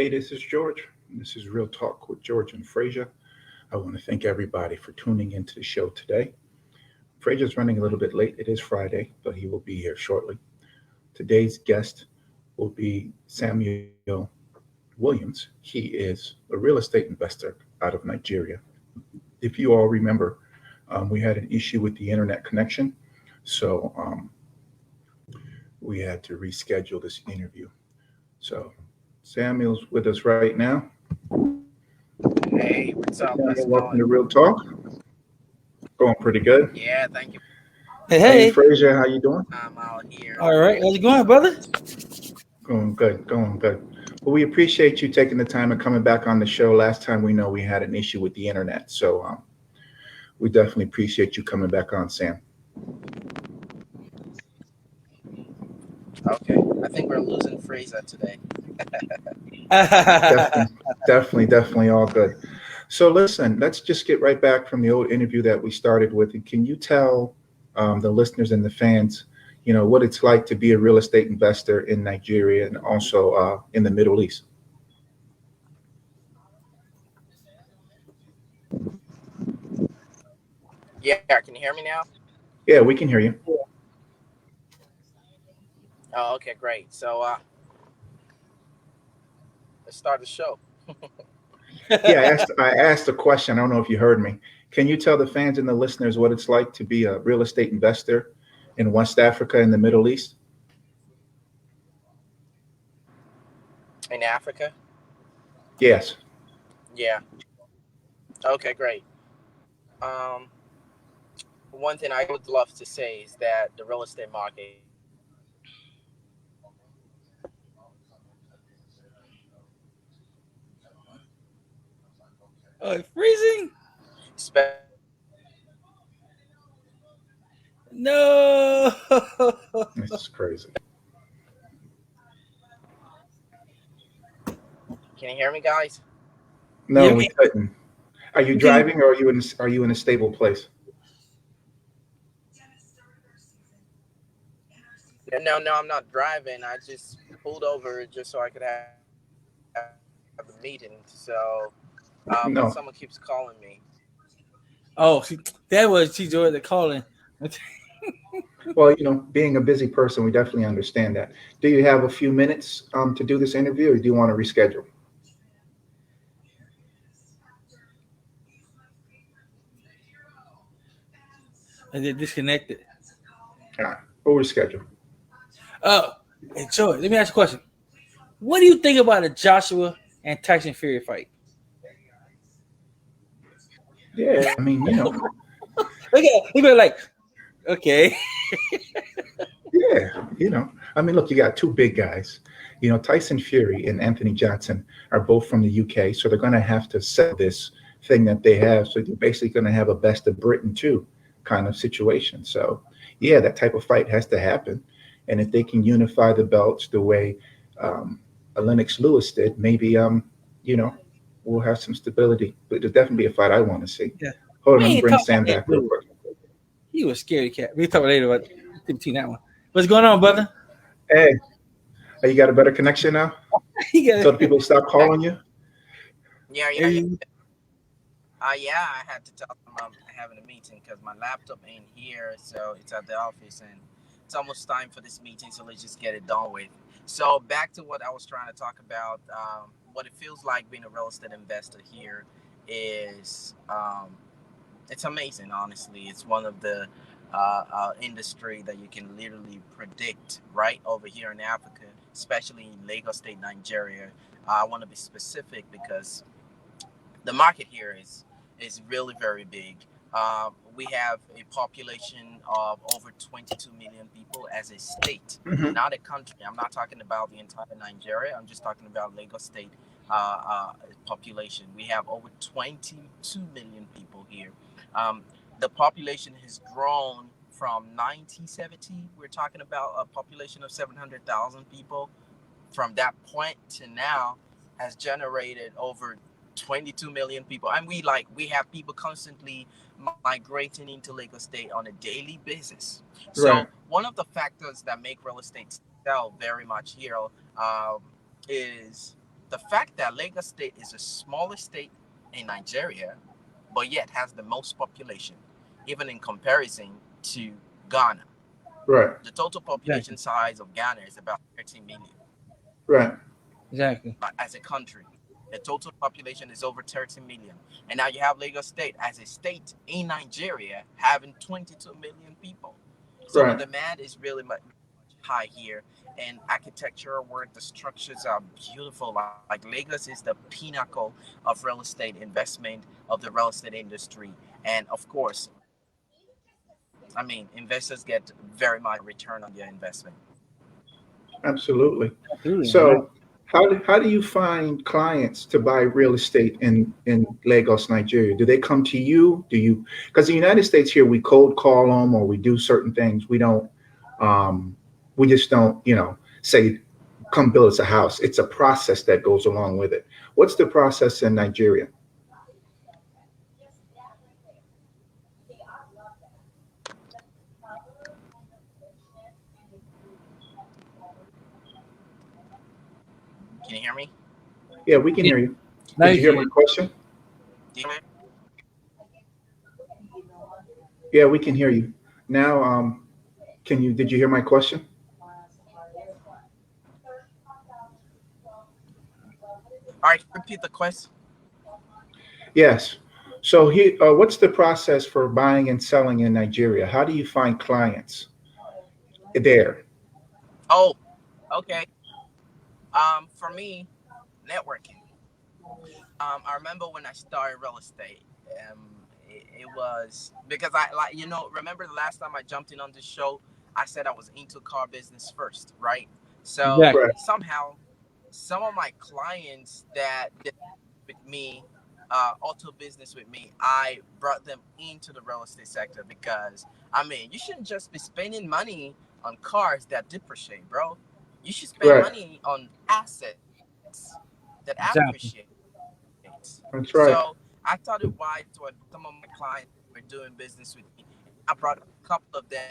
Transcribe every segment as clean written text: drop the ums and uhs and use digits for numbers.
Hey, this is George. This is Real Talk with George and Frazier. I want to thank everybody for tuning into the show today. Frazier's running a little bit late. It is Friday, but he will be here shortly. Today's guest will be Samuel Williams. He is a real estate investor out of Nigeria. If you all remember, we had an issue with the internet connection, so we had to reschedule this interview. So Samuel's with us right now. Hey, what's up? How's Samuel, it welcome going? to Real Talk. Going pretty good. Yeah, thank you. Hey, Hey, hey. Frazier, how you doing? I'm out here. All right. How's it going, brother? Going good, going good. Well, we appreciate you taking the time and coming back on the show. Last time we know we had an issue with the internet, so we definitely appreciate you coming back on, Sam. Okay, I think we're losing Fraser today. Definitely, definitely all good. So listen, let's just get right back from the old interview that we started with. And can you tell the listeners and the fans, what it's like to be a real estate investor in Nigeria and also in the Middle East? Yeah, can you hear me now? Yeah, we can hear you. Oh, okay, great. So let's start the show. Yeah, I asked a question. I don't know if you heard me. Can you tell the fans and the listeners what it's like to be a real estate investor in West Africa and the Middle East? In Africa? Yes. Yeah. Okay, great. Um, One thing I would love to say is that the real estate market here is Oh, freezing? No. This is crazy. can you hear me, guys? No, Yeah, we couldn't. Are you we can. driving or are you in a stable place? No, I'm not driving. I just pulled over just so I could have a meeting. So, but someone keeps calling No. me. Oh, that was she joined the calling. Well, being a busy person, we definitely understand that. Do you have a few minutes to do this interview, or do you want to reschedule? And then disconnected. All right, we'll reschedule. Oh, hey, Joy, let me ask you a question. What do you think about the Joshua and Tyson Fury fight? Yeah, I mean, Okay, he be like, okay. yeah, I mean, look, you got two big guys. Tyson Fury and Anthony Johnson are both from the UK, so they're going to have to sell this thing that they have. So they're basically going to have a best of Britain too kind of situation. So, yeah, that type of fight has to happen. And if they can unify the belts the way um, Lennox Lewis did, maybe you know we'll have some stability. But there's definitely a fight I want to see. Yeah. Hold on, We let me ain't bring talking Sam about that, back real dude. quick. He was scared cat. We talk later about between that one. What's going on, brother? Hey, you got a better connection now? He got So the people stop calling you? Yeah. Yeah, I had to tell them I'm having a meeting because my laptop ain't here, so it's at the office, and it's almost time for this meeting. So let's just get it done with. So back to what I was trying to talk about. What it feels like being a real estate investor here is it's amazing. Honestly, it's one of the industry that you can literally predict right over here in Africa, especially in Lagos State, Nigeria. I want to be specific because the market here is really very big. We have a population of over 22 million people as a state, Hmm. not a country. I'm not talking about the entire Nigeria. I'm just talking about Lagos State population. We have over 22 million people here. Um, the population has grown from 1970. We're talking about a population of 700,000 people. From that point to now, has generated over 22 million people, and we have people constantly migrating into Lagos State on a daily basis. So Right. one of the factors that make real estate sell very much here um, is the fact that Lagos State is the smallest state in Nigeria, but yet has the most population, even in comparison to Ghana. Right. The total population Exactly. size of Ghana is about 13 million. Right. Exactly. Like as a country, the total population is over 13 million. And now you have Lagos State as a state in Nigeria having 22 million people. So the Right. demand is really much high here. And architecture work, the structures are beautiful. Like Lagos is the pinnacle of real estate investment, of the real estate industry. And of course, I mean, investors get very much return on their investment. Absolutely. Absolutely. You're right. So, how do you find clients to buy real estate in Lagos, Nigeria? Do they come to you? Do you, because in the United States here, we cold call them or we do certain things. We don't, um, we just don't, say, come build us a house. It's a process that goes along with it. What's the process in Nigeria? Can you hear me? Yeah, we can Yeah. hear you. Now Did you you hear can my hear. question? Do you hear me? Yeah, we can hear you. Now, did you hear my question? All right, repeat the question. Yes. So what's the process for buying and selling in Nigeria? How do you find clients there? Oh, okay. For me, networking. I remember when I started real estate. It was because I like remember the last time I jumped in on this show, I said I was into car business first, right? So Exactly. Right. somehow, some of my clients that did with me, auto business with me, I brought them into the real estate sector because I mean you shouldn't just be spending money on cars that depreciate, bro. You should spend Right. money on assets that appreciate. Exactly. So That's I right. thought it wise to advise some of my clients who were doing business with me. I brought a couple of them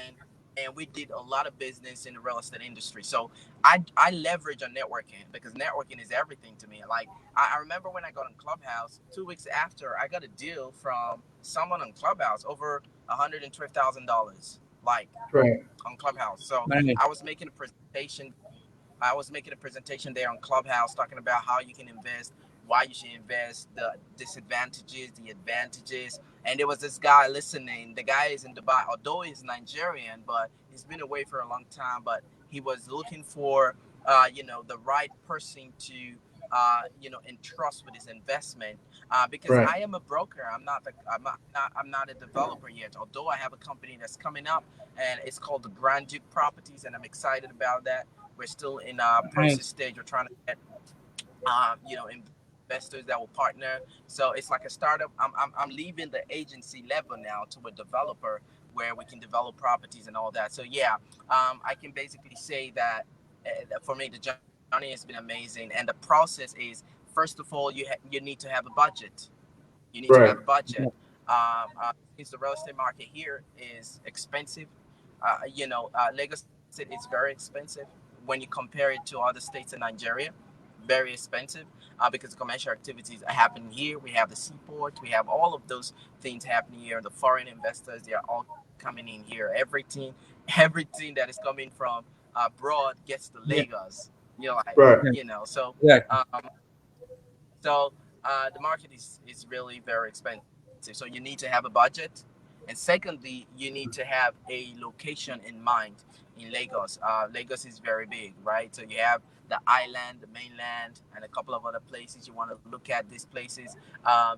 in, and we did a lot of business in the real estate industry. So I leverage on networking because networking is everything to me. Like I remember when I got on Clubhouse, 2 weeks after I got a deal from someone on Clubhouse over $112,000, like Right. on Clubhouse. So Man. I was making a presentation I was making a presentation there on Clubhouse talking about how you can invest, why you should invest, the disadvantages, the advantages. And there was this guy listening. The guy is in Dubai, although he's Nigerian, but he's been away for a long time. But he was looking for, the right person to, entrust with his investment. Because Right. I am a broker. I'm not a developer yet. Although I have a company that's coming up, and it's called the Grand Duke Properties, and I'm excited about that. We're still in a process Nice. stage. We're trying to get, investors that will partner. So it's like a startup. I'm leaving the agency level now to a developer where we can develop properties and all that. So yeah, I can basically say that for me the journey has been amazing, and the process is first of all you need to have a budget. You need to have a Right. budget. Since the real estate market here is expensive, Lagos State is very expensive when you compare it to other states in Nigeria. Very expensive because the commercial activities are happening here. We have the seaport. We have all of those things happening here. The foreign investors, they are all coming in here. Everything that is coming from abroad gets to Yeah. Lagos. Right. Yeah. So Exactly. um, the market is really very expensive. So you need to have a budget, and secondly, you need to have a location in mind in Lagos. Lagos is very big, right? So you have the island, the mainland, and a couple of other places. You want to look at these places,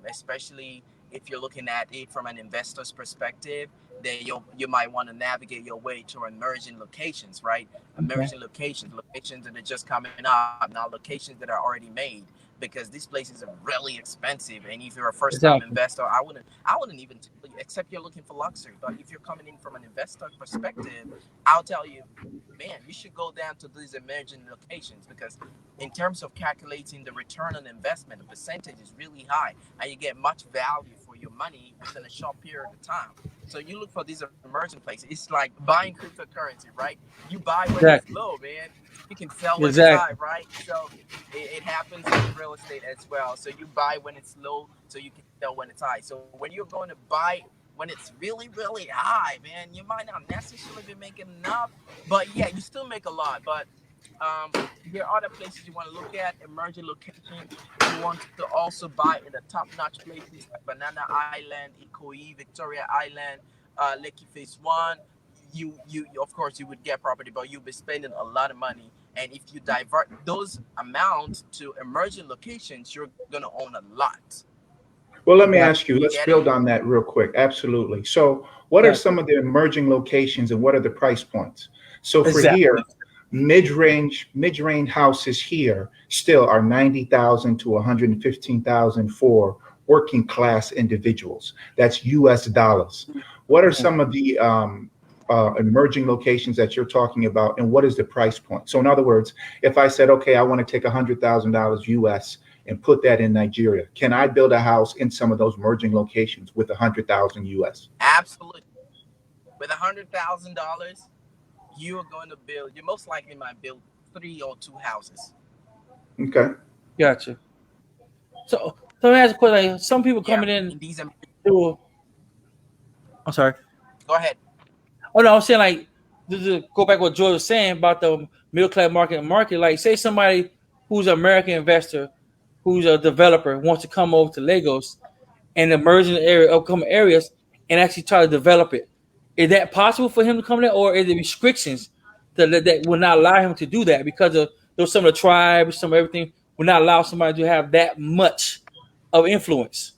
especially if you're looking at it from an investor's perspective. Then you might want to navigate your way to emerging locations, right? Okay. Emerging locations that are just coming up, not locations that are already made, because these places are really expensive. And if you're a first time Exactly. investor, I wouldn't even tell you, except you're looking for luxury. But if you're coming in from an investor perspective, I'll tell you, man, you should go down to these emerging locations because in terms of calculating the return on investment, the percentage is really high, and you get much value for your money within a short period of time. So you look for these emerging places. It's like buying cryptocurrency, right? You buy when it's Exactly. low, man. You can sell when it's high, Exactly. right? So it happens in real estate as well. So you buy when it's low, so you can sell when it's high. So when you're going to buy when it's really, really high, man, you might not necessarily be making enough, but yeah, you still make a lot. But there are other places you want to look at, emerging locations. You want to also buy in the top-notch places like Banana Island, Ikoyi, Victoria Island, Lekki Phase One. You of course you would get property, but you'll be spending a lot of money. And if you divert those amounts to emerging locations, you're gonna own a lot. Well, let me Yeah. ask you, let's Get it? build on that real quick. Absolutely. So, what are Exactly. some of the emerging locations and what are the price points? So, for Exactly. here, mid-range houses here still are 90,000 to 115,000 for working class individuals. That's US dollars. What are some of the emerging locations that you're talking about, and what is the price point? So, in other words, if I said, okay, I want to take $100,000 US and put that in Nigeria, can I build a house in some of those emerging locations with 100,000 US? Absolutely. With $100,000, you are going to build. You most likely might build three or two houses. Okay. Gotcha. So let me ask a question. Like, some people Yeah, coming in in these. through. I'm sorry. Go ahead. Oh no, I'm saying like to go back what George was saying about the middle class market. Like, say somebody who's an American investor, who's a developer, wants to come over to Lagos and emerging area, upcoming areas, and actually try to develop it. Is that possible for him to come there, or is there restrictions that will not allow him to do that because of those some of the tribes, some of everything will not allow somebody to have that much of influence?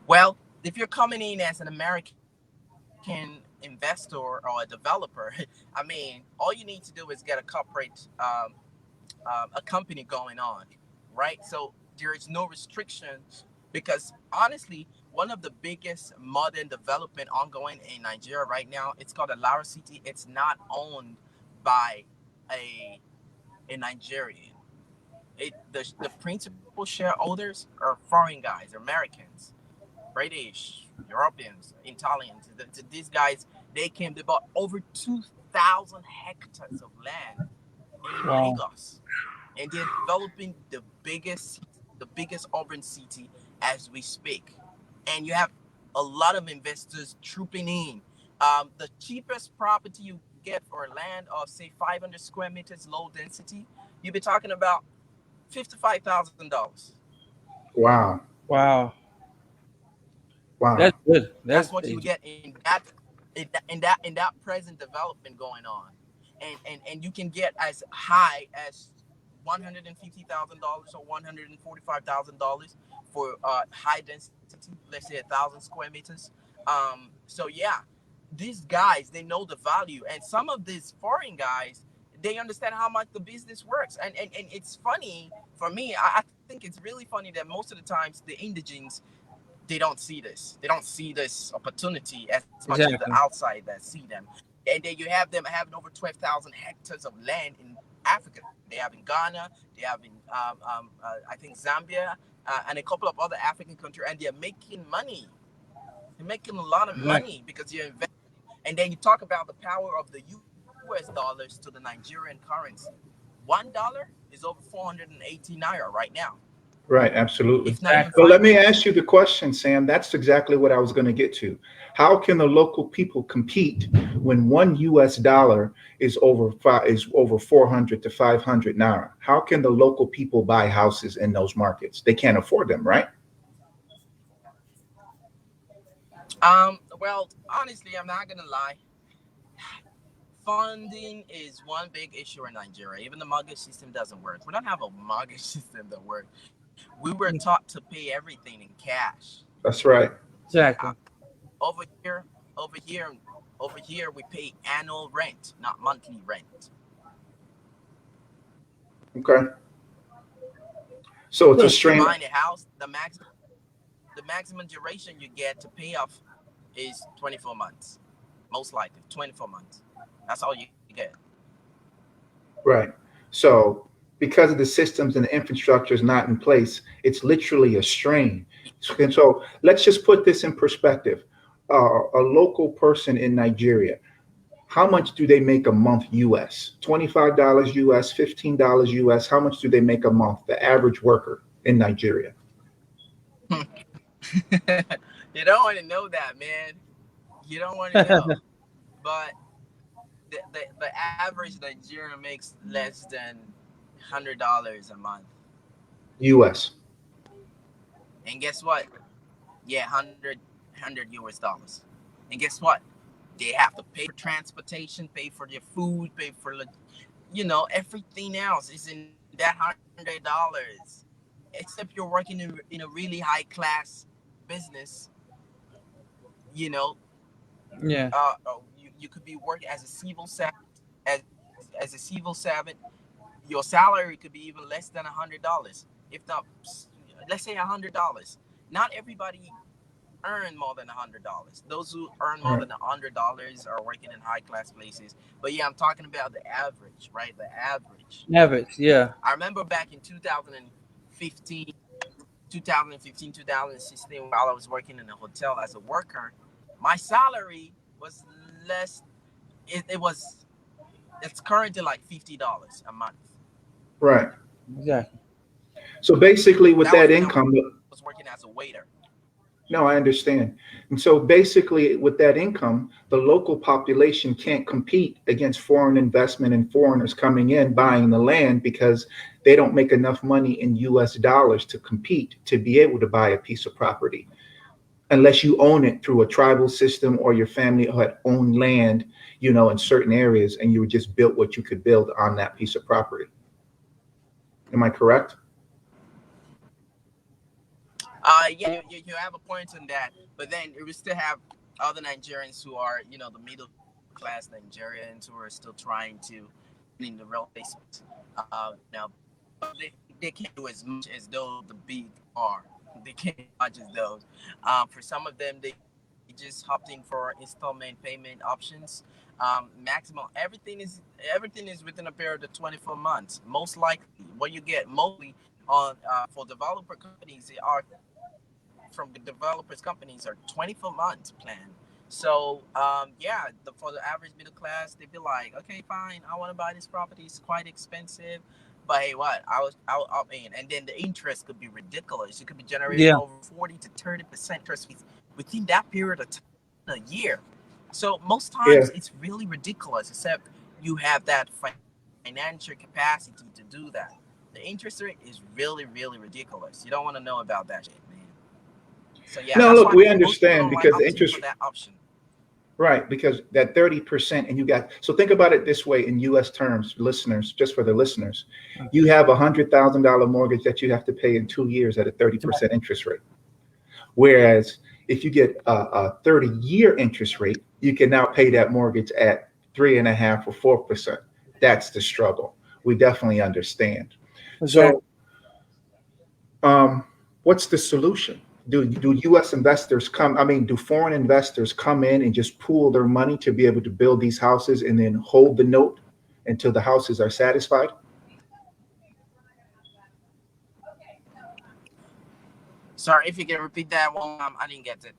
Well, if you're coming in as an American investor or a developer, I mean, all you need to do is get a corporate, a company going on, right? So there is no restrictions because honestly, one of the biggest modern development ongoing in Nigeria right now, it's called a Lara City. It's not owned by a a Nigerian. The principal shareholders are foreign guys, Americans, British, Europeans, Italians. These guys, they came. They bought over 2,000 hectares of land in Wow. Lagos, and they're developing the biggest urban city as we speak. And you have a lot of investors trooping in. The cheapest property you get for land of say 500 square meters, low density, you'll be talking about $55,000. Wow. Wow. Wow. That's good. That's That's what you get in that present development going on, and you can get as high as $150,000 or $145,000 for high density. Let's say 1,000 square meters. So yeah, these guys, they know the value, and some of these foreign guys, they understand how much the business works, and it's funny for me. I think it's really funny that most of the times the indigenes, they don't see this. They don't see this opportunity as much as the exactly. outside that see them. And then you have them having over 12,000 hectares of land in Africa. They have in Ghana. They have in I think Zambia and a couple of other African countries, and they're making money. They're making a lot of Exactly. money because you're investing. And then you talk about the power of the U.S. dollars to the Nigerian currency. $1 is over 480 naira right now, Right, if absolutely. not even Exactly. But five let me digits. ask you the question, Sam. That's exactly what I was going to get to. How can the local people compete when one US dollar is over 400 to 500 naira? How can the local people buy houses in those markets? They can't afford them, right? Well, honestly, I'm not gonna lie. Funding is one big issue in Nigeria. Even the mortgage system doesn't work. We don't have a mortgage system that works. We were taught to pay everything in cash. That's right. Uh, Exactly. over here, over here, over here, we pay annual rent, not monthly rent. Okay. So it's a If you're strain. buying a house, the maximum duration you get to pay off is 24 months, most likely 24 months. That's all you get. Right. So because of the systems and the infrastructure is not in place. It's literally a strain. And so let's just put this in perspective. A local person in Nigeria, how much do they make a month US? $25 US, $15 US. How much do they make a month? The average worker in Nigeria. You don't want to know that, man. You don't want to know. But the average Nigerian makes less than $100 a month. US. And guess what? Yeah, 100 US dollars. And guess what? They have to pay for transportation, pay for their food, pay for everything else is in that $100. Except you're working in a really high class business, you know. Yeah. You could be working as a civil servant, as a civil servant. Your salary could be even less than $100, if not, let's say $100. Not everybody earn more than $100. Those who earn more Right. than $100 are working in high class places. But yeah, I'm talking about the average, right? The average. Average. Yeah. I remember back in 2015, 2016, while I was working in a hotel as a worker, my salary was less. It's currently like $50 a month. Right. Exactly. So basically, with That that was when I was income, working as a waiter. no, I understand. And so basically, with that income, the local population can't compete against foreign investment and foreigners coming in buying the land because they don't make enough money in US dollars to compete to be able to buy a piece of property unless you own it through a tribal system or your family had owned land, in certain areas and you just built what you could build on that piece of property. Am I correct? Yeah, you have a point on that, but then we still have other Nigerians who are, the middle class Nigerians who are still trying to get in the real estate space. They can't do as much as those the big are. They can't do much as those. For some of them, they just opting for installment payment options. Maximum everything is within a period of 24 months. Most likely, what you get mostly on for developer companies, they are from the developers companies are 24 months plan. So yeah, for the average middle class, they'd be like, okay, fine, I want to buy this property. It's quite expensive, but hey, what? I mean, and then the interest could be ridiculous. You could be generating Yeah. over 40 to 30% interest within that period of time, a year. So most Yeah. times it's really ridiculous, except you have that financial capacity to do that. The interest rate is really ridiculous. You don't want to know about that shit, man. So yeah, No, that's why look, we most people understand don't like because the opting for interest, that option. right, because that 30%, and you got, so think about it this way in US terms, listeners, just for the listeners, you have $100,000 mortgage that you have to pay in 2 years at a 30% interest rate. Whereas if you get a 30-year interest rate, you can now pay that mortgage at 3.5 or 4%. That's the struggle. We definitely understand. Exactly. So, what's the solution? Do U.S. investors come? I mean, do foreign investors come in and just pool their money to be able to build these houses and then hold the note until the houses are satisfied? Sorry, if you can repeat that one more time, I didn't get it.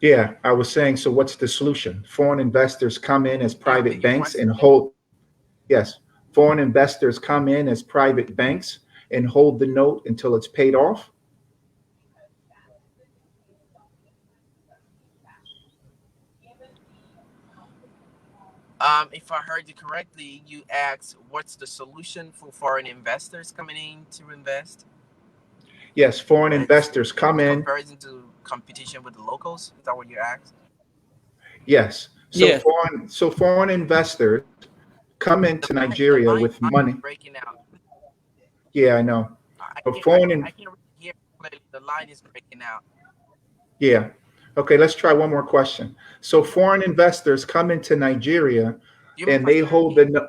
Yeah, I was saying. So, what's the solution? Foreign investors come in as Can you repeat private your banks and question? hold. Yes, foreign investors come in as private banks and hold the note until it's paid off. If I heard you correctly, you asked what's the solution for foreign investors coming in to invest. Yes, foreign It's investors in come in. comparison to competition with the locals. Is that what you asked? Yes, so Yeah. foreign investors come into The Nigeria line with is money. breaking out. Yeah, I know. I But can't I foreign, can't I can't really hear clearly. The line is breaking out. yeah. Okay, let's try one more question. So foreign investors come into Nigeria Do you mind and if I say that again?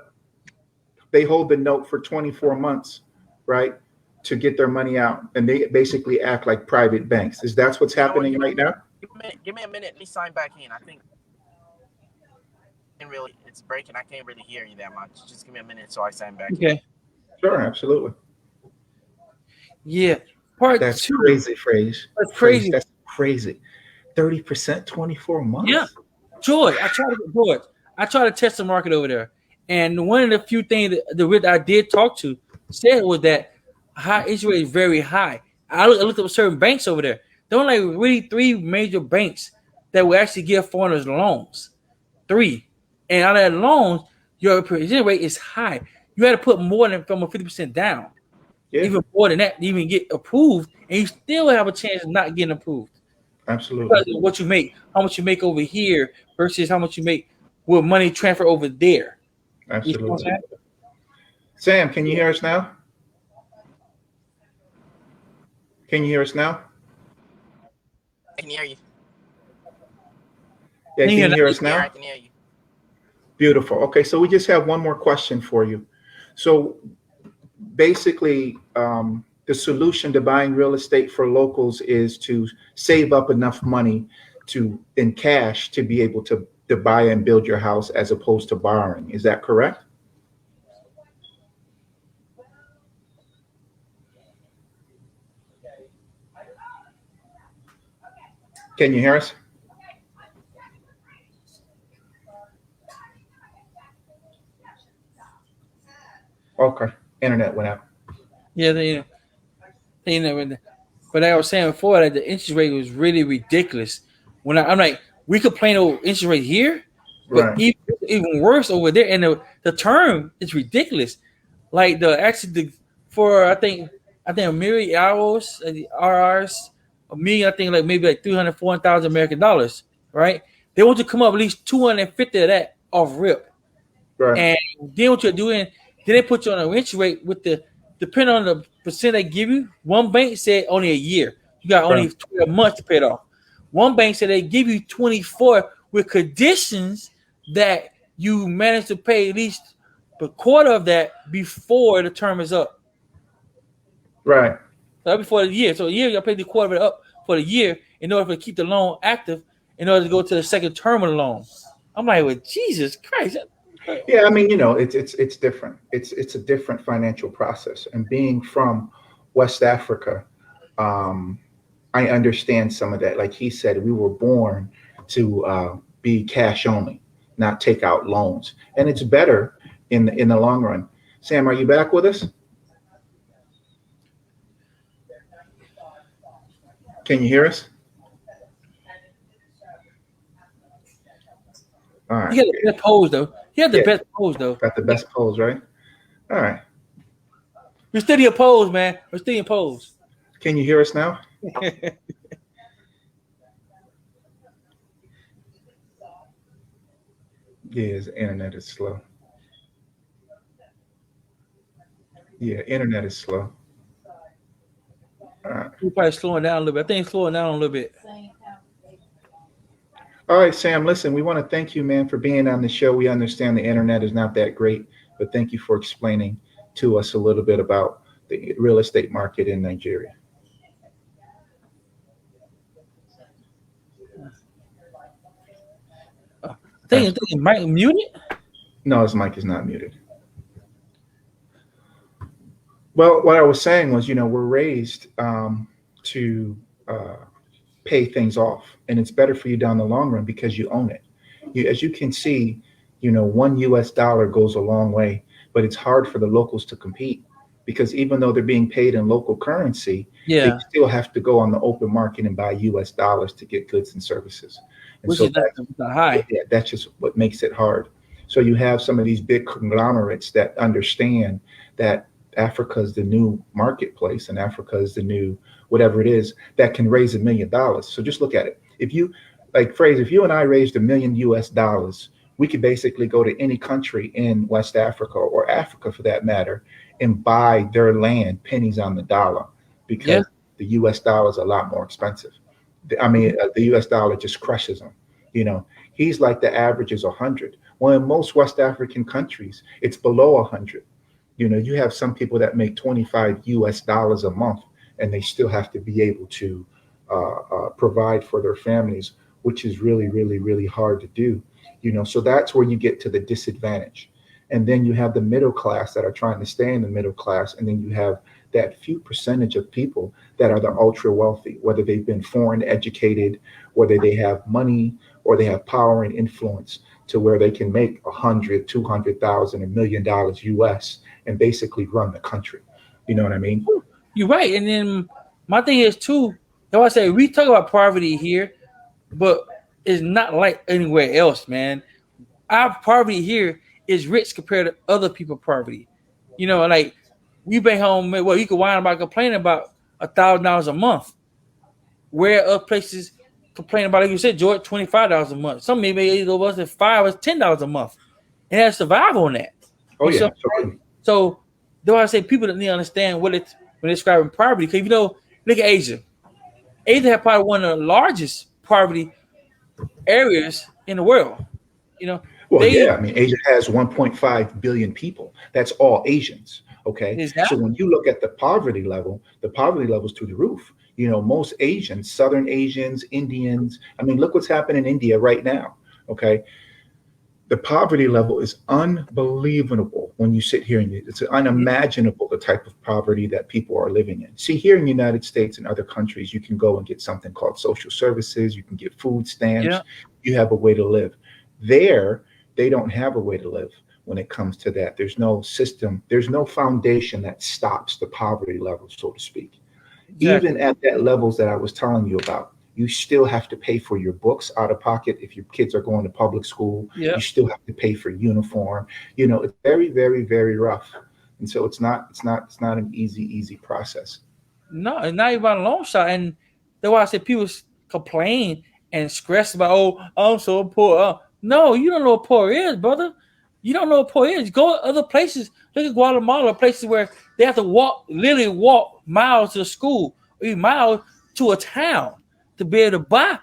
they hold the note for 24 months, right? To get their money out. And they basically act like private banks. Is that what's You know what? happening right now? Give me a minute. Let me sign back in. I think it's breaking. I can't really hear you that much. Just give me a minute so I sign back in. Okay. Sure, absolutely. Yeah. Part That's two. crazy, phrase. That's Phrase. crazy. That's crazy. 30%, 24 Yeah. months. George, I tried to test the market over there. And one of the few things that the rich I did talk to said was that high interest rate is very high. I looked up certain banks over there. There were like really three major banks that will actually give foreigners loans. Three. And out of that loans, your percent rate is high. You had to put more than from a 50% down, Yeah, even more than that to even get approved, and you still have a chance of not getting approved absolutely. because of what you make, how much you make over here versus how much you make with money transfer over there. You see what I'm Absolutely. saying? Sam, can you hear us now? Can you hear us now? I can hear you. Yeah, Can you can hear you that? hear us Yeah, now? I can hear you. Beautiful. Okay, so we just have one more question for you. So basically, the solution to buying real estate for locals is to save up enough money to in cash to be able to buy and build your house as opposed to borrowing. Is that correct? Can you hear us? Okay. Internet went out. Yeah, but like I was saying before that the interest rate was really ridiculous. I'm like, we complain over interest rate here, but Right. even worse over there, and the term is ridiculous. Like for I think a million hours, the RRs, a million, I think like maybe like 300, 400,000 American dollars, right? They want you to come up at least 250 of that off rip. Right. And then what you're doing, then they put you on an interest rate with depending on the percent they give you. One bank said only a year. You got Right. only 12 months to pay it off. One bank said they give you 24 with conditions that you manage to pay at least a quarter of that before the term is up. Right. So before the year. So a year, you pay the quarter of it up for the year in order to keep the loan active in order to go to the second term of the loan. I'm like, well, Jesus Christ. Yeah, I mean, it's different. It's a different financial process. And being from West Africa, um, I understand some of that. Like he said, we were born to be cash only, not take out loans, and it's better in the long run. Sam, are you back with us? Can you hear us? All right. He had the best pose though. He had the Yeah, best pose though. got the best polls, right? All right. We're still in pose, man. We're still in pose. Can you hear us now? Yeah, his internet is slow. Yeah, internet is slow. All right. We're probably slowing down a little bit. I think it's slowing down a little bit. All right, Sam, listen, we want to thank you, man, for being on the show. We understand the internet is not that great, but thank you for explaining to us a little bit about the real estate market in Nigeria. I think Mike muted. No, his mic is not muted. Well, what I was saying was, we're raised to pay things off, and it's better for you down the long run because you own it. As you can see, $1 goes a long way, but it's hard for the locals to compete because even though they're being paid in local currency, they Yeah, still have to go on the open market and buy US dollars to get goods and services. And which so is not high. that's just what makes it hard. So you have some of these big conglomerates that understand that Africa is the new marketplace and Africa is the new whatever it is that can raise $1 million. So just look at it. If you if you and I raised $1 million US, we could basically go to any country in West Africa or Africa for that matter and buy their land pennies on the dollar Yeah, because the US dollar is a lot more expensive. The US dollar just crushes them. You know, he's like the average is 100. Well, in most West African countries, it's below 100. You have some people that make 25 US dollars a month and they still have to be able to provide for their families, which is really, really, really hard to do. So that's where you get to the disadvantage. And then you have the middle class that are trying to stay in the middle class. And then you have that few percentage of people that are the ultra wealthy, whether they've been foreign educated, whether they have money or they have power and influence to where they can make 100, 200,000, $1 million US and basically run the country. You know what I mean? You're right. And then my thing is too, that's why I say we talk about poverty here, but it's not like anywhere else, man. Our poverty here is rich compared to other people's poverty. You know, like we bring home, well, you can whine about complaining about $1,000 a month, where other places complain about, like you said, George, $25 a month. Some maybe over us at $5 or $10 a month, and they have to survive on that. Oh yeah. So though I say people that need to understand what it's when they're describing poverty, because look at Asia. Asia has probably one of the largest poverty areas in the world. Well, yeah, I mean, Asia has 1.5 billion people. That's all Asians. Okay. Exactly. So when you look at the poverty level is through the roof. Most Asians, Southern Asians, Indians, I mean, look what's happening in India right now. Okay. The poverty level is unbelievable when you sit here and it's unimaginable the type of poverty that people are living in. See, here in the United States and other countries, you can go and get something called social services. You can get food stamps. Yeah. You have a way to live. There, they don't have a way to live when it comes to that. There's no system. There's no foundation that stops the poverty level, so to speak. Exactly. Even at that levels that I was telling you about, you still have to pay for your books out of pocket. If your kids are going to public school, You still have to pay for uniform. It's very, very, very rough. And so it's not an easy process. No, it's not even a long shot. And that's why I said people complain and stress about, oh, I'm so poor. No, you don't know what poor is, brother. You don't know what poor is. Go to other places. Look at Guatemala, places where they have to literally walk miles to school, or even miles to a town to be able to buy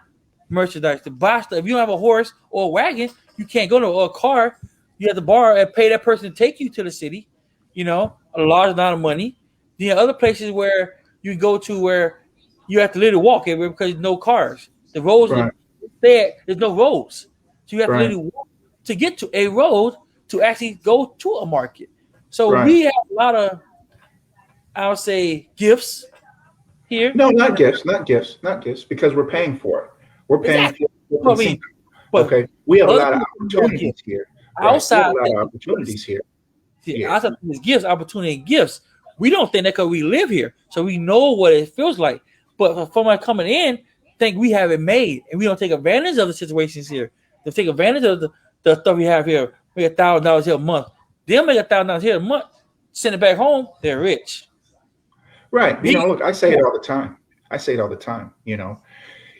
merchandise, to buy stuff. If you don't have a horse or a wagon, you can't go to a car. You have to borrow and pay that person to take you to the city, a large amount of money. Then other places where you go to where you have to literally walk everywhere because there's no cars. The roads are there. There's no roads. So you have to literally walk to get to a road to actually go to a market. So we have a lot of, I would say, gifts here. No, not gifts, because we're paying for it. We're paying for it. Okay, we have a lot of opportunities here. Outside, we have a lot of opportunities here. Outside these gifts, opportunity and gifts. We don't think that because we live here, so we know what it feels like. But from our coming in, think we have it made, and we don't take advantage of the situations here. They take advantage of the stuff we have here. Make $1,000 here a month. They'll make $1,000 here a month. Send it back home. They're rich. Right. Look, I say it all the time.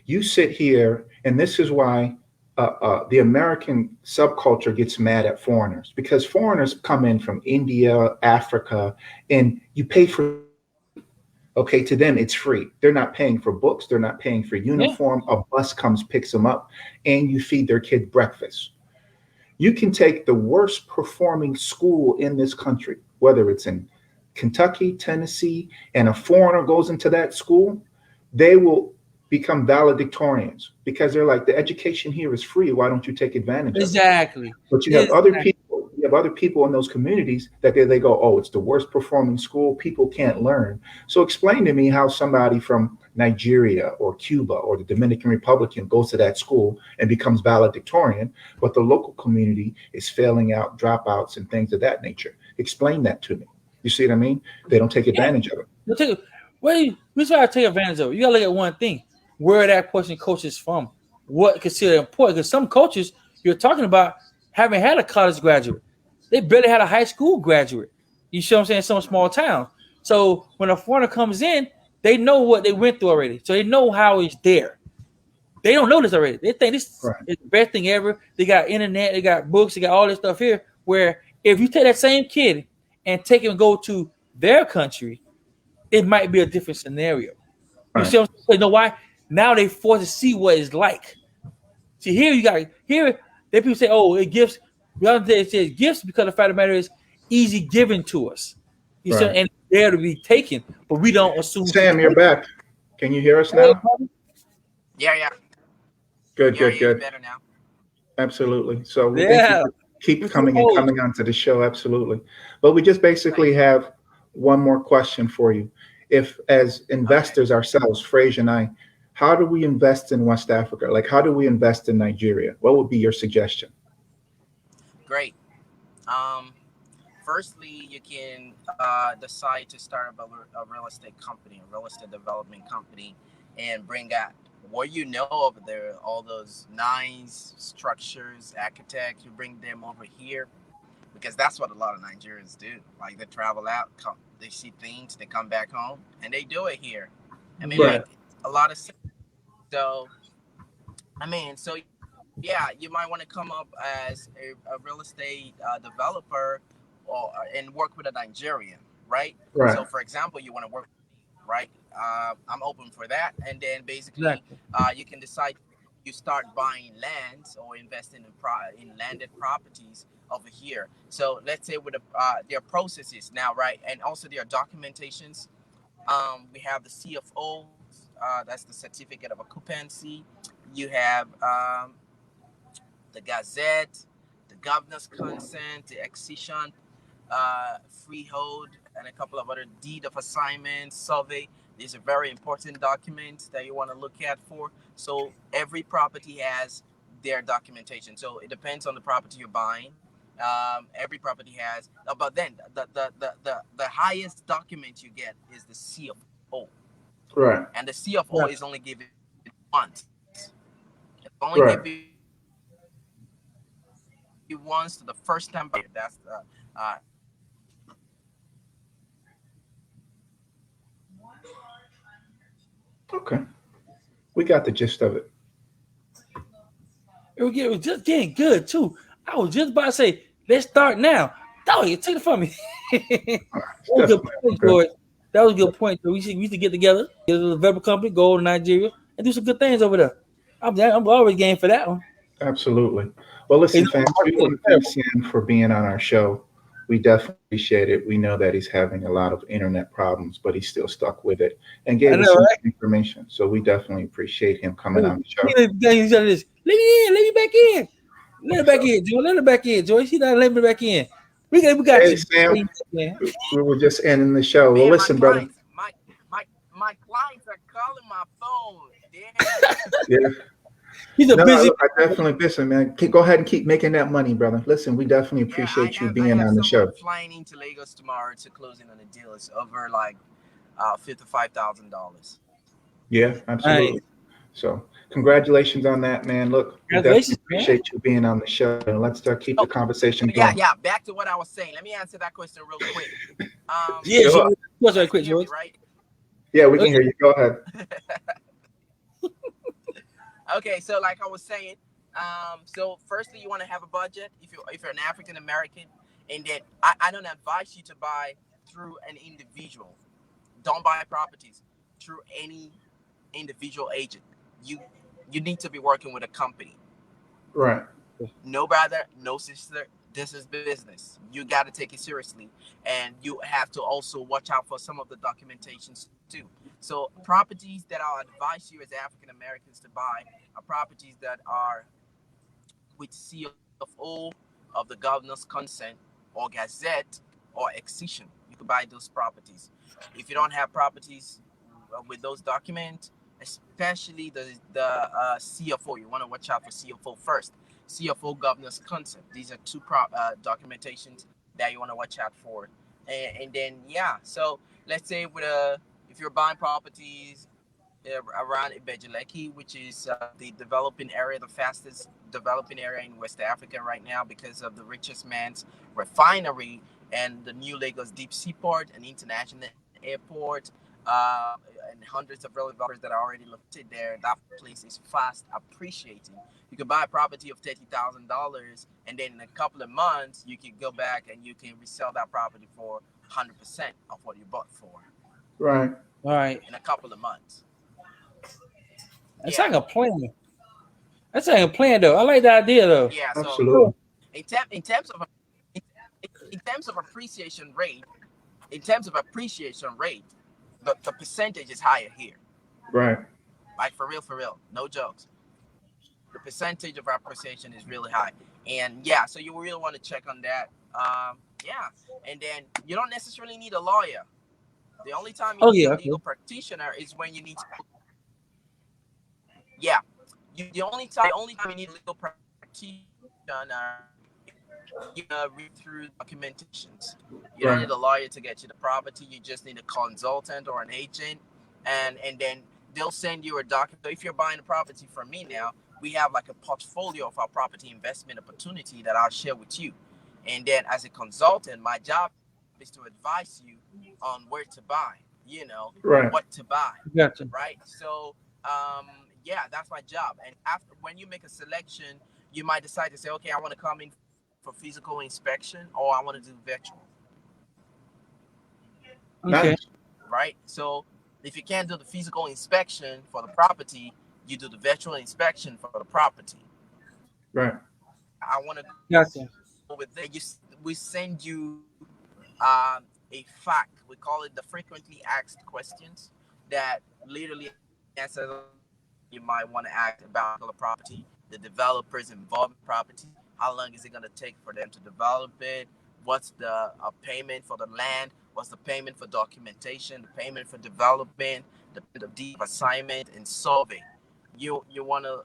You sit here, and this is why the American subculture gets mad at foreigners, because foreigners come in from India, Africa, and you pay for. Okay, to them, it's free. They're not paying for books. They're not paying for uniform. A bus comes, picks them up, and you feed their kid breakfast. You can take the worst performing school in this country, whether it's in Kentucky, Tennessee, and a foreigner goes into that school, they will become valedictorians because they're like, the education here is free. Why don't you take advantage of it? Exactly. But you have other people. You have other people in those communities that they go, oh, it's the worst performing school. People can't learn. So explain to me how somebody from Nigeria or Cuba or the Dominican Republic goes to that school and becomes valedictorian, but the local community is failing out, dropouts, and things of that nature. Explain that to me. You see what I mean? They don't take advantage of it. Here's why I take advantage of it. You gotta look at one thing: where that person coach is from, what considered important. Because some coaches you're talking about haven't had a college graduate; they barely had a high school graduate. You see what I'm saying? Some small town. So when a foreigner comes in, they know what they went through already. So they know how it's there. They don't know this already. They think this is the best thing ever. They got internet, they got books, they got all this stuff here. Where if you take that same kid and take him and go to their country, it might be a different scenario. You see what I'm saying? You know why? Now they forced to see what it's like. See, here they people say, oh, it gives. The other day it says gifts because the fact of the matter is easy given to us. You see, and there to be taken, but we don't assume. Sam, you're back. Can you hear us now? Yeah. Good. Better now. Absolutely. So keep coming and coming onto the show. Absolutely. But we just basically have one more question for you. If, as Okay, investors ourselves, Fraser and I, how do we invest in West Africa? Like, how do we invest in Nigeria? What would be your suggestion? great. Um, Firstly, you can decide to start a real estate company, a real estate development company, and bring out what you know over there, all those nice structures, architects. You bring them over here because that's what a lot of Nigerians do. Like they travel out, they see things, they come back home, and they do it here. I mean, Right. Yeah. make a lot of sense. So, so yeah, you might want to come up as a real estate developer or and work with a Nigerian, right? So, Right. for example, you want to work, right? I'm open for that, and then basically, Exactly. you can decide you start buying lands or investing in landed properties over here. So, let's say with their processes now, right, and also their documentations. We have the CFO, that's the certificate of occupancy. You have the Gazette, the governor's consent, the accession, freehold, and a couple of other deed of assignment, survey. These are very important documents that you want to look at for. So every property has their documentation. So it depends on the property you're buying. Every property has, but then the highest document you get is the CFO, Right. and the CFO is Yeah. only given once. It's only given Right. once to the first time buyer. That's Okay. We got the gist of it. It was just getting good too. I was just about to say, let's start now. Dog, you take it from me. That It's was a good definitely point, good. George. That was a good point. So we used to get together, get a developer company, go to Nigeria, and do some good things over there. I'm always game for that one. Absolutely. Well, Hey, listen, no, fans, we market is want to thank terrible. Sam for being on our show. We definitely appreciate it. We know that he's having a lot of internet problems, but he's still stuck with it and I gave us know, some right? information. So we definitely appreciate him coming Hey, on the show. each other this. Let me in. Let me back in. Let her back So, in, Joy. Let her back in, Joy. She not let me back in. We got hey, you. Sam, Man. we were just ending the show. Well, man, my listen, brother. clients, my clients are calling my phone. Damn. Yeah. He's a No, busy. I definitely listen, man. Go ahead and keep making that money, brother. Listen, we definitely Yeah, I appreciate you have I being have on the someone show. flying into Lagos tomorrow to closing on a deal. It's over like $55,000. Yeah, Nice. absolutely. So, congratulations on that, man. Look, we definitely Congratulations, man. appreciate you being on the show. And let's keep So the conversation yeah, going. yeah. Back to what I was saying. Let me answer that question real quick. Yeah, So Sure. George. What's you right guys quick, can hear George? me, right? Yeah, we Oh, can hear you. Go ahead. Okay, so like I was saying, so firstly you want to have a budget if you're an African American, and then I don't advise you to buy through an individual. Don't buy properties through any individual agent. You you need to be working with a company. Right. No brother, no sister. This is business. You got to take it seriously, and you have to also watch out for some of the documentations too. So properties that I'll advise you as African Americans to buy are properties that are with CFO of the governor's consent or gazette or accession. You could buy those properties. If you don't have properties with those documents, especially the CFO, you want to watch out for CFO first. CFO governor's consent. These are two documentations that you want to watch out for. And then yeah, so let's say if you're buying properties around Ibejuleki, which is the developing area, the fastest developing area in West Africa right now because of the richest man's refinery and the new Lagos deep seaport and international airport, and hundreds of real developers that are already located there. That place is fast appreciating. You can buy a property of $30,000, and then in a couple of months, you can go back and you can resell that property for 100% of what you bought for Right. all right. in a couple of months. That's Yeah. like a plan. That's like a plan, though. I like the idea, though. Yeah, so Absolutely. in, in terms of appreciation rate, in terms of appreciation rate, the percentage is higher here. Right. Like for real, no jokes. The percentage of appreciation is really high. And yeah, so you really want to check on that. Yeah, and then you don't necessarily need a lawyer. The only time you Oh need yeah, a okay. legal practitioner is when you need to. Yeah, the only time you need a legal practitioner you read through documentations. You don't Right. need a lawyer to get you the property. You just need a consultant or an agent, and then they'll send you a document. So if you're buying a property from me now, we have like a portfolio of our property investment opportunity that I'll share with you. And then as a consultant, my job is to advise you on where to buy. What Right. to buy, Gotcha. right? So yeah, that's my job. And after when you make a selection, you might decide to say, okay, I want to come in for physical inspection or I want to do virtual, Okay. Nice. right? So if you can't do the physical inspection for the property, you do the virtual inspection for the property. Right. I want to go with that. Gotcha. We send you um, a fact. We call it the frequently asked questions that literally answers all the questions you might want to ask about a particular property, the developers involved in the property, how long is it going to take for them to develop it, what's the payment for the land, what's the payment for documentation, the payment for development, the payment of deed of assignment, and survey. You want to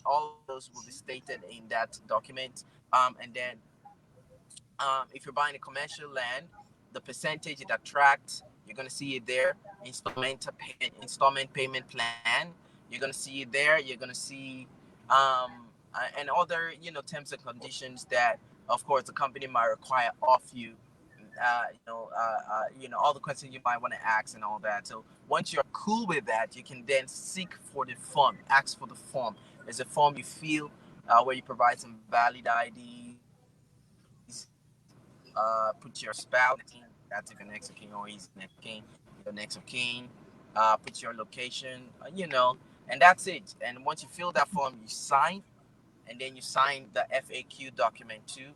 all of those will be stated in that document. And then if you're buying a commercial land, the percentage it attracts, you're gonna see it there. Installment payment plan. You're gonna see it there. You're gonna see and other terms and conditions that, of course, the company might require of you. All the questions you might want to ask and all that. So once you're cool with that, you can then seek for the form, ask for the form. There's a form you fill where you provide some valid IDs, put your spouse that's if you're next of kin or he's next of kin, your next of kin, put your location, and that's it. And once you fill that form, you sign, and then you sign the FAQ document too.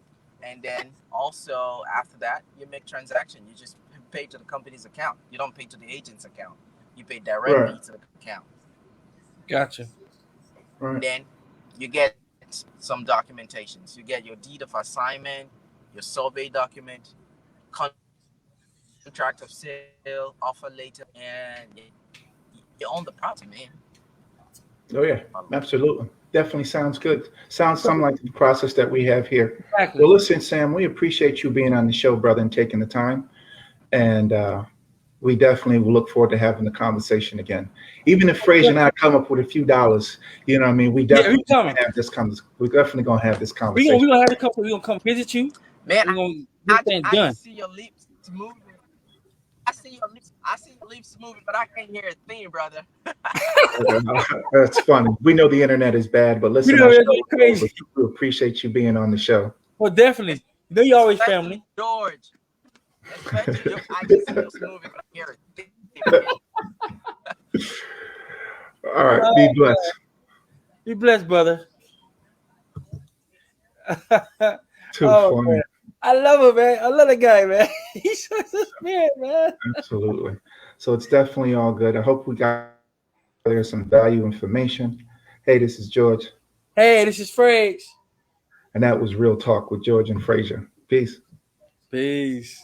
And then also after that, you make transaction. You just pay to the company's account. You don't pay to the agent's account. You pay Right. directly to the account. Gotcha. Right. And then you get some documentations. You get your deed of assignment, your survey document, contract of sale, offer later, and you own the property, man. Oh yeah, absolutely. Definitely sounds good. Sounds some like the process that we have here. Well, Exactly. listen, Sam, we appreciate you being on the show, brother, and taking the time. And we definitely will look forward to having the conversation again. Even if Fraser and I come up with a few dollars, you know what I mean? We Yeah, we definitely coming. have this we're definitely gonna have this We gonna conversation. we gonna have a couple. We gonna come visit you. Man, We gonna I, get things I done. just see your lips moving. I see your lips moving, but I can't hear a thing, brother. That's funny. We know the internet is bad, but We listen, know our it's show going is over. crazy. We appreciate you being on the show. Well, definitely. You know you always Especially family. George. Especially George. I just see your lips moving, but I can't hear a thing, man. All right, be blessed. Be blessed, brother. Too Oh man, funny. I love him, man. I love the guy, man. He's such a spirit, man. Absolutely. So it's definitely all good. I hope we got there some value information. Hey, this is George, Hey, this is Frakes. and that was Real Talk with George and Fraser. Peace. Peace.